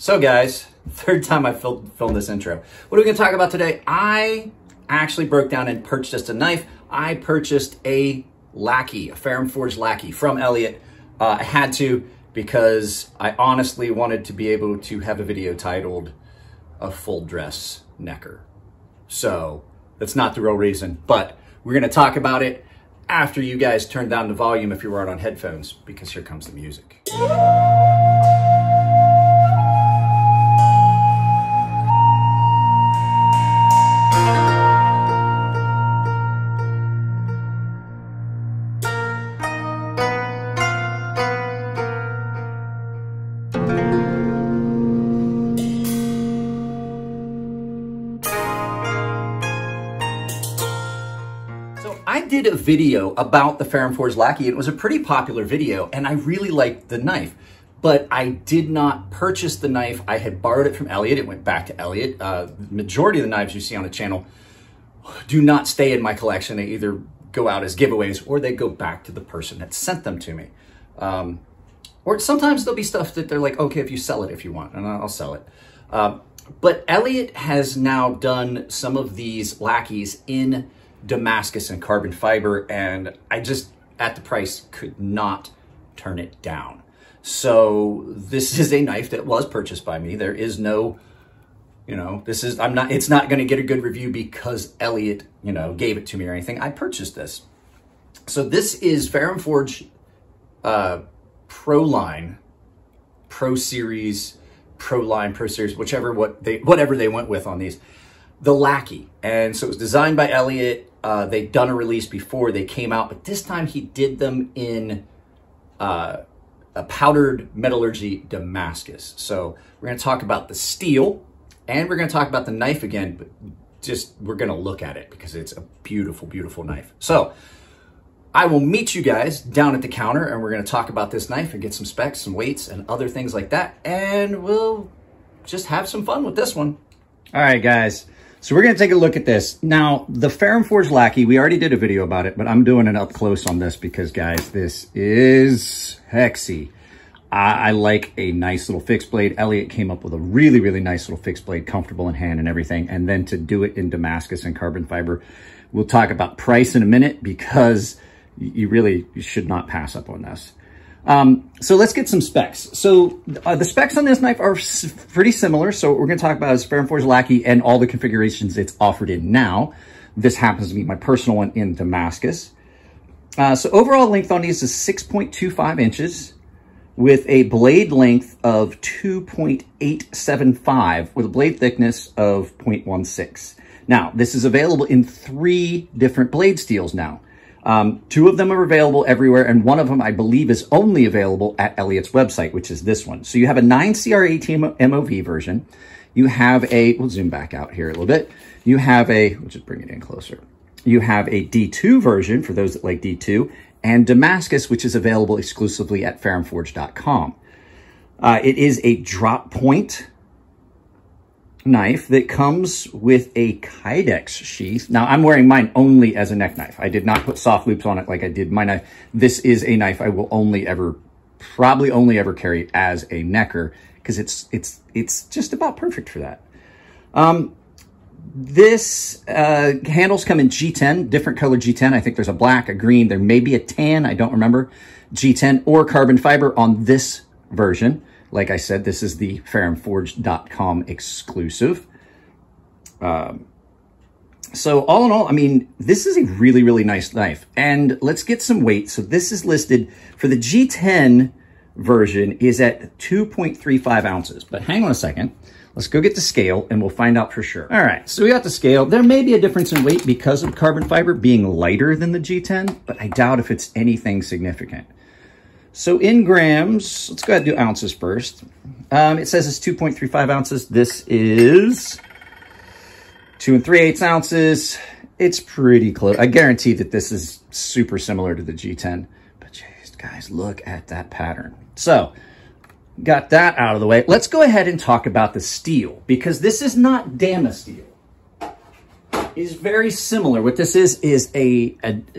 So guys, third time I filmed this intro. What are we gonna talk about today? I actually broke down and purchased a knife. I purchased a Lackey, a Ferrum Forge Lackey from Elliot. I had to because I honestly wanted to be able to have a video titled A Full Dress Necker. So that's not the real reason, but we're gonna talk about it after you guys turn down the volume if you're on headphones, because here comes the music. I did a video about the Ferrum Forge Lackey. It was a pretty popular video and I really liked the knife, but I did not purchase the knife. I had borrowed it from Elliot. It went back to Elliot. The majority of the knives you see on the channel do not stay in my collection. They either go out as giveaways or they go back to the person that sent them to me. Or sometimes there'll be stuff that they're like, okay, if you sell it if you want, and I'll sell it. But Elliot has now done some of these Lackeys in Damascus and carbon fiber, and I just, at the price, could not turn it down. So this is a knife that was purchased by me. There is no, it's not going to get a good review because Elliot, gave it to me or anything. I purchased this. So this is Ferrum Forge Pro Line, Pro Series, Pro Line, Pro Series, whatever they went with on these. The Lackey. And so it was designed by Elliot. They'd done a release before they came out, but this time he did them in a powdered metallurgy Damascus. So we're going to talk about the steel and we're going to talk about the knife again, but we're going to look at it because it's a beautiful, beautiful knife. So I will meet you guys down at the counter and we're going to talk about this knife and get some specs, some weights and other things like that. And we'll just have some fun with this one. All right, guys. So we're going to take a look at this. Now, the Ferrum Forge Lackey, we already did a video about it, but I'm doing it up close on this because, guys, this is hexy. I like a nice little fixed blade. Elliot came up with a really, really nice little fixed blade, comfortable in hand and everything. And then to do it in Damascus and carbon fiber. We'll talk about price in a minute because you should not pass up on this. So let's get some specs. So the specs on this knife are pretty similar. So what we're going to talk about is Ferrum Forge Lackey and all the configurations it's offered in now. This happens to be my personal one in Damascus. So overall length on these is 6.25 inches with a blade length of 2.875 with a blade thickness of 0.16. Now, this is available in 3 different blade steels now. 2 of them are available everywhere, and one of them, I believe, is only available at Elliot's website, which is this one. So you have a 9CR18 MOV version. You have we'll zoom back out here a little bit. You have we'll just bring it in closer. You have a D2 version for those that like D2, and Damascus, which is available exclusively at ferrumforge.com. It is a drop point knife that comes with a Kydex sheath. Now, I'm wearing mine only as a neck knife. I did not put soft loops on it like I did my knife. This is a knife I will probably only ever carry as a necker because it's just about perfect for that. This handles come in G10, different color G10. I think there's a black, a green, there may be a tan, I don't remember. G10 or carbon fiber on this version. Like I said, this is the ferrumforge.com exclusive. So all in all, I mean, this is a really, really nice knife. And let's get some weight. So this is listed for the G10 version is at 2.35 ounces. But hang on a second. Let's go get the scale and we'll find out for sure. All right, so we got the scale. There may be a difference in weight because of carbon fiber being lighter than the G10, but I doubt if it's anything significant. So in grams, let's go ahead and do ounces first. It says it's 2.35 ounces. This is 2 3/8 ounces. It's pretty close. I guarantee that this is super similar to the G10. But geez, guys, look at that pattern. So got that out of the way. Let's go ahead and talk about the steel because this is not Damascus steel. Is very similar. What this is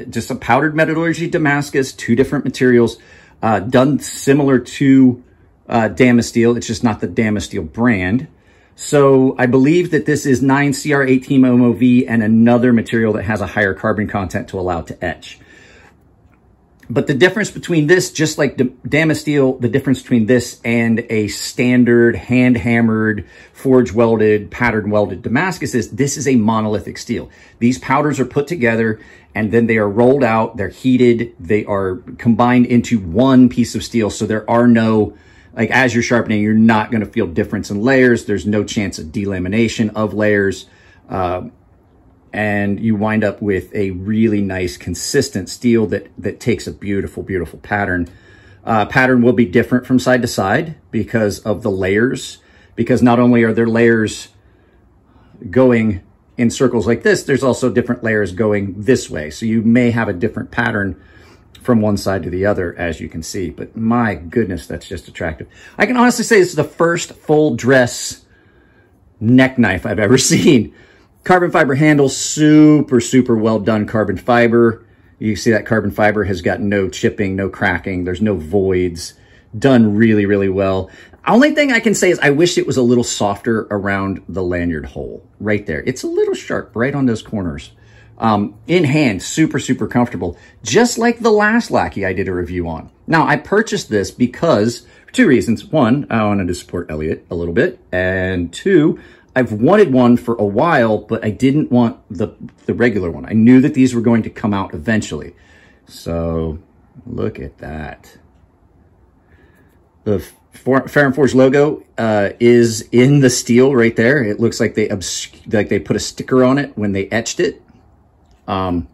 just a powdered metallurgy Damascus, 2 different materials. Done similar to Damasteel. It's just not the Damasteel brand. So I believe that this is 9CR18 MOV and another material that has a higher carbon content to allow it to etch. But the difference between this, just like Damasteel, the difference between this and a standard hand-hammered, forge-welded, pattern-welded Damascus is this is a monolithic steel. These powders are put together and then they are rolled out, they're heated, they are combined into one piece of steel. So there are no, like as you're sharpening, you're not gonna feel difference in layers. There's no chance of delamination of layers. And you wind up with a really nice, consistent steel that takes a beautiful, beautiful pattern. Pattern will be different from side to side because of the layers, because not only are there layers going in circles like this, there's also different layers going this way. So you may have a different pattern from one side to the other, as you can see. But my goodness, that's just attractive. I can honestly say this is the first full dress neck knife I've ever seen. Carbon fiber handle, super, super well done carbon fiber. You see that carbon fiber has got no chipping, no cracking. There's no voids. Done really, really well. Only thing I can say is I wish it was a little softer around the lanyard hole right there. It's a little sharp right on those corners. In hand, super, super comfortable. Just like the last Lackey I did a review on. Now, I purchased this because, for two reasons. One, I wanted to support Elliot a little bit. And two, I've wanted one for a while, but I didn't want the regular one. I knew that these were going to come out eventually. So look at that. The Ferrum Forge logo is in the steel right there. It looks like they put a sticker on it when they etched it. Grind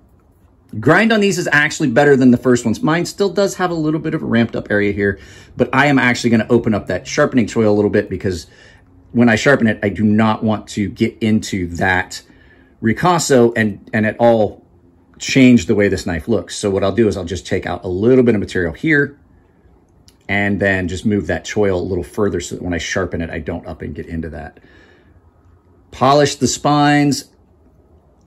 on these is actually better than the first ones. Mine still does have a little bit of a ramped up area here, but I am actually going to open up that sharpening choil a little bit because when I sharpen it, I do not want to get into that ricasso and at all change the way this knife looks. So what I'll do is I'll just take out a little bit of material here and then just move that choil a little further so that when I sharpen it, I don't up and get into that. Polish the spines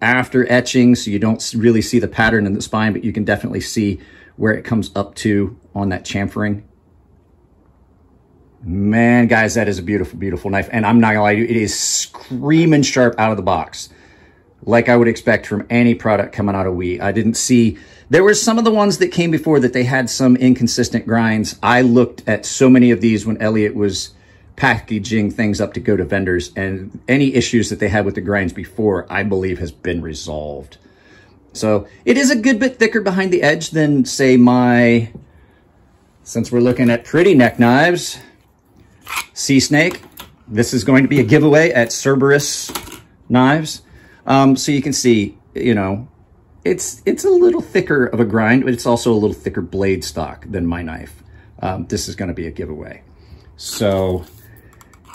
after etching so you don't really see the pattern in the spine, but you can definitely see where it comes up to on that chamfering. Man, guys, that is a beautiful, beautiful knife. And I'm not gonna lie to you, it is screaming sharp out of the box, like I would expect from any product coming out of WE. I didn't see, there were some of the ones that came before that they had some inconsistent grinds. I looked at so many of these when Elliot was packaging things up to go to vendors, and any issues that they had with the grinds before, I believe has been resolved. So it is a good bit thicker behind the edge than, say, since we're looking at pretty neck knives, Sea Snake. This is going to be a giveaway at Cerberus Knives. So you can see, you know, it's a little thicker of a grind, but it's also a little thicker blade stock than my knife. This is going to be a giveaway. So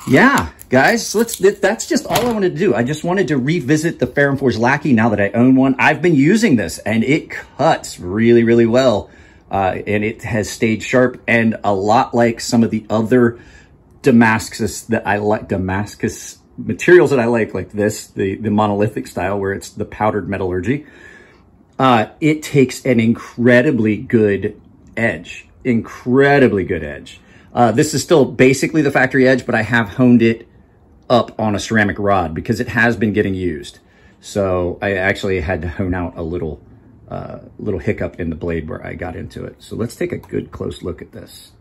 yeah, guys, so that's just all I wanted to do. I just wanted to revisit the Ferrum Forge Lackey now that I own one. I've been using this and it cuts really, really well. And it has stayed sharp and a lot like some of the other Damascus that I like, Damascus materials that I like this, the monolithic style where it's the powdered metallurgy. It takes an incredibly good edge, incredibly good edge. This is still basically the factory edge, but I have honed it up on a ceramic rod because it has been getting used. So I actually had to hone out a little hiccup in the blade where I got into it. So let's take a good close look at this.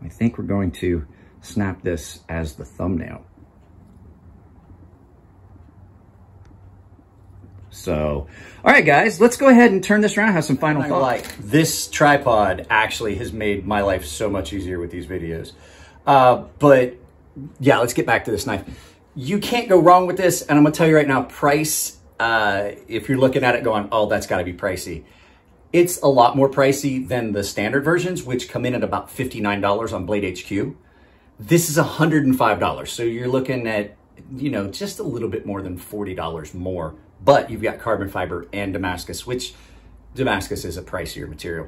I think we're going to snap this as the thumbnail. So, all right, guys, let's go ahead and turn this around, have some final thoughts. This tripod actually has made my life so much easier with these videos. But yeah, let's get back to this knife. You can't go wrong with this. And I'm gonna tell you right now, price, if you're looking at it going, oh, that's gotta be pricey. It's a lot more pricey than the standard versions, which come in at about $59 on Blade HQ. This is $105. So you're looking at, you know, just a little bit more than $40 more, but you've got carbon fiber and Damascus, which Damascus is a pricier material.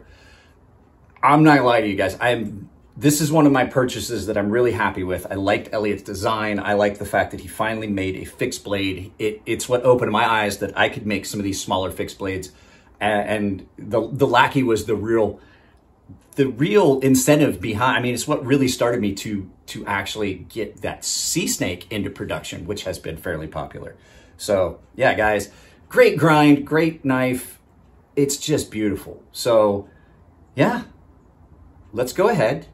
I'm not gonna lie to you guys. This is one of my purchases that I'm really happy with. I liked Elliot's design. I like the fact that he finally made a fixed blade. It's what opened my eyes that I could make some of these smaller fixed blades. And the Lackey was the the real incentive behind, I mean, it's what really started me to actually get that sea snake into production, which has been fairly popular. So yeah, guys, great grind, great knife. It's just beautiful. So yeah, let's go ahead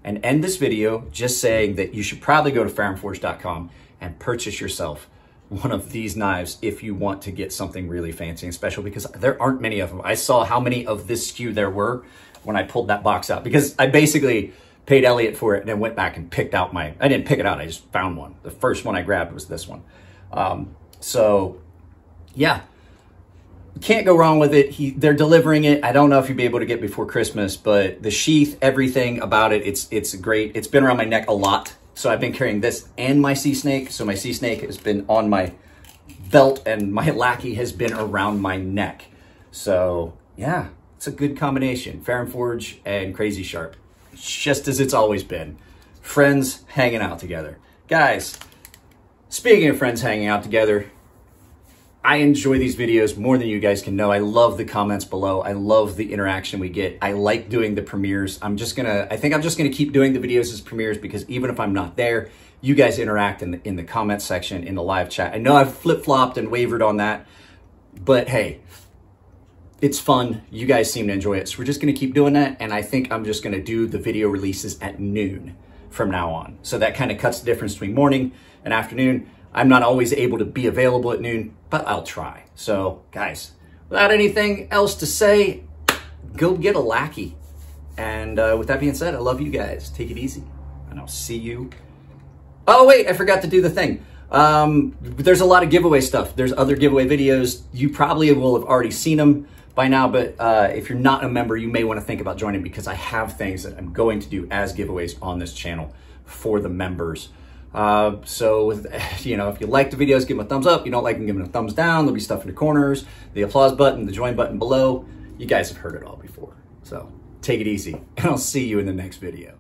and end this video just saying that you should probably go to ferrumforge.com and purchase yourself one of these knives if you want to get something really fancy and special, because there aren't many of them. I saw how many of this SKU there were when I pulled that box out, because I basically paid Elliot for it and then went back and picked out I didn't pick it out, I just found one. The first one I grabbed was this one. So yeah, can't go wrong with it. They're delivering it. I don't know if you'll be able to get before Christmas, but the sheath, everything about it, it's great. It's been around my neck a lot. So I've been carrying this and my sea snake. So my sea snake has been on my belt and my Lackey has been around my neck. So yeah, it's a good combination. Ferrum Forge and Crazy Sharp, just as it's always been. Friends hanging out together. Guys, speaking of friends hanging out together, I enjoy these videos more than you guys can know. I love the comments below. I love the interaction we get. I like doing the premieres. I think I'm just gonna keep doing the videos as premieres, because even if I'm not there, you guys interact in the comment section, in the live chat. I know I've flip-flopped and wavered on that, but hey, it's fun. You guys seem to enjoy it. So we're just gonna keep doing that. And I think I'm just gonna do the video releases at noon from now on. So that kind of cuts the difference between morning and afternoon. I'm not always able to be available at noon, but I'll try. So guys, without anything else to say, go get a Lackey. And with that being said, I love you guys. Take it easy, and I'll see you. Oh wait, I forgot to do the thing. There's a lot of giveaway stuff. There's other giveaway videos. You probably will have already seen them by now, but if you're not a member, you may want to think about joining, because I have things that I'm going to do as giveaways on this channel for the members. So, you know, if you like the videos, give them a thumbs up. You don't like them, give them a thumbs down. There'll be stuff in the corners, the applause button, the join button below. You guys have heard it all before. So take it easy, and I'll see you in the next video.